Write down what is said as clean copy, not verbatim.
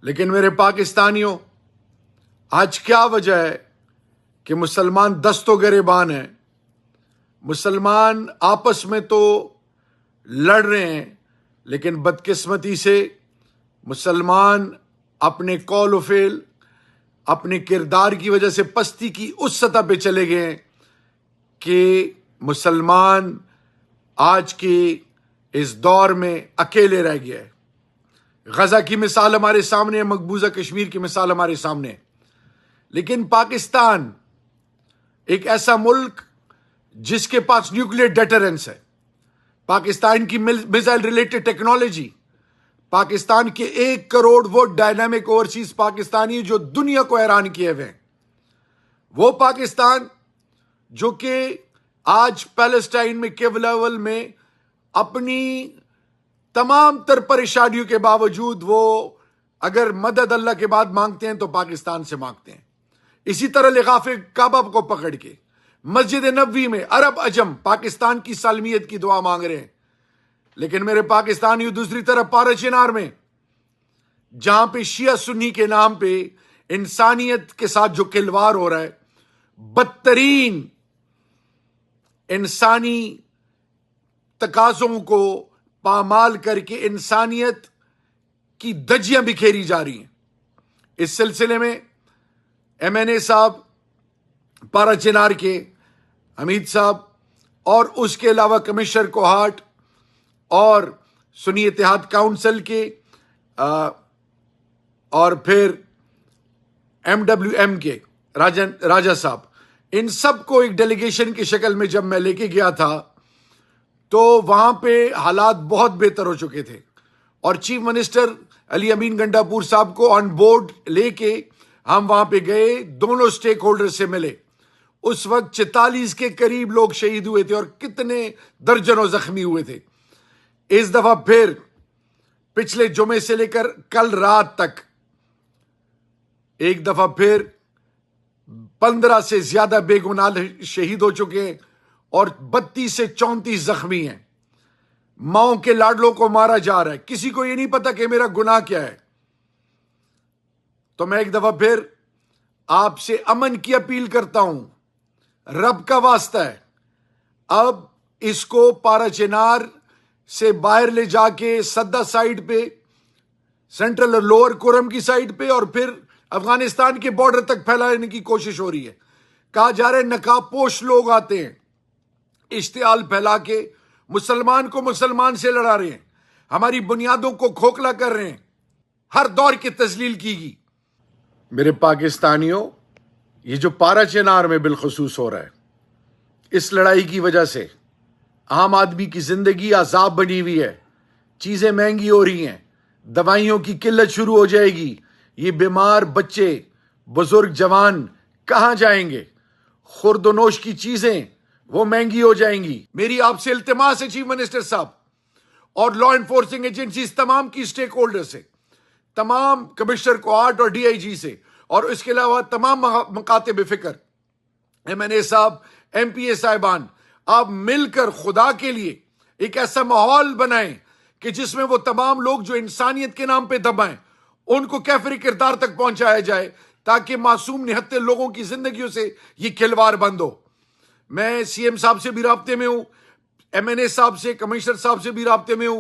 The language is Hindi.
लेकिन मेरे पाकिस्तानियों, आज क्या वजह है कि मुसलमान दस्तो गिरेबान हैं। मुसलमान आपस में तो लड़ रहे हैं, लेकिन बदकिस्मती से मुसलमान अपने कौल व फेल, अपने किरदार की वजह से पस्ती की उस सतह पे चले गए हैं कि मुसलमान आज के इस दौर में अकेले रह गया है। गजा की मिसाल हमारे सामने है, मकबूजा कश्मीर की मिसाल हमारे सामने है। लेकिन पाकिस्तान एक ऐसा मुल्क जिसके पास न्यूक्लियर डेटरेंस है, पाकिस्तान की मिसाइल रिलेटेड टेक्नोलॉजी, पाकिस्तान के 1 करोड़ वो डायनामिक ओवरसीज पाकिस्तानी जो दुनिया को हैरान किए हुए हैं, वो पाकिस्तान जो कि आज पैलेस्टाइन में केव लेवल में अपनी तमाम तर परेशानियों के बावजूद वो अगर मदद अल्लाह के बाद मांगते हैं तो पाकिस्तान से मांगते हैं। इसी तरह लिगाफे काबा को पकड़ के मस्जिद नबवी में अरब अजम पाकिस्तान की सालमियत की दुआ मांग रहे हैं। लेकिन मेरे पाकिस्तानियों, दूसरी तरफ पारा चिनार में जहां पे शिया सुन्नी के नाम पे इंसानियत के साथ जो खिलवाड़ हो रहा है, बदतरीन इंसानी तकाज़ों को पामाल करके इंसानियत की धज्जियां बिखेरी जा रही हैं। इस सिलसिले में MNA साहब, पारा चिनार के हमीद साहब और उसके अलावा कमिश्नर कोहाट और सुन्नी इत्तेहाद काउंसिल के और फिर MWM के राजा साहब, इन सबको एक डेलीगेशन की शक्ल में जब मैं लेके गया था तो वहां पे हालात बहुत बेहतर हो चुके थे और चीफ मिनिस्टर अली अमीन गंडापुर साहब को ऑन बोर्ड लेके हम वहां पे गए, दोनों स्टेक होल्डर से मिले। उस वक्त 44 के करीब लोग शहीद हुए थे और कितने दर्जनों जख्मी हुए थे। इस दफा फिर पिछले जुमे से लेकर कल रात तक एक दफा फिर 15 से ज्यादा बेगुनाह शहीद हो चुके हैं और 32 से 34 जख्मी हैं। माओ के लाडलों को मारा जा रहा है, किसी को यह नहीं पता कि मेरा गुनाह क्या है। तो मैं एक दफा फिर आपसे अमन की अपील करता हूं, रब का वास्ता है, अब इसको पारा चिनार से बाहर ले जाके सद्दा साइड पे, सेंट्रल और लोअर कुरम की साइड पे और फिर अफगानिस्तान के बॉर्डर तक फैलाने की कोशिश हो रही है। कहा जा रहा है नकाबपोश लोग आते हैं, इश्तियाल फैला के मुसलमान को मुसलमान से लड़ा रहे हैं, हमारी बुनियादों को खोखला कर रहे हैं, हर दौर की तजलील कीगी। मेरे पाकिस्तानियों, ये जो पारा चिनार में बिलखुसूस हो रहा है, इस लड़ाई की वजह से आम आदमी की जिंदगी अजाब बनी हुई है, चीजें महंगी हो रही हैं, दवाइयों की किल्लत शुरू हो जाएगी। ये बीमार बच्चे, बुजुर्ग, जवान कहां जाएंगे? खुर्दनोश की चीजें वो महंगी हो जाएंगी। मेरी आपसे इल्तिमास है चीफ मिनिस्टर साहब और लॉ एनफोर्सिंग एजेंसीज तमाम की स्टेक होल्डर से, तमाम कमिश्नर कोहाट और DIG से और इसके अलावा तमाम मकातिब फिक्र, MNA साहब, MPA साहिबान, आप मिलकर खुदा के लिए एक ऐसा माहौल बनाएं कि जिसमें वो तमाम लोग जो इंसानियत के नाम पे दबाएं, उनको कैफरी किरदार तक पहुंचाया जाए ताकि मासूम निहत्ते लोगों की जिंदगियों से ये खिलवाड़ बंद हो। मैं CM साहब से भी राब्ते में हूं, MNA साहब से, कमिश्नर साहब से भी राब्ते में हूं।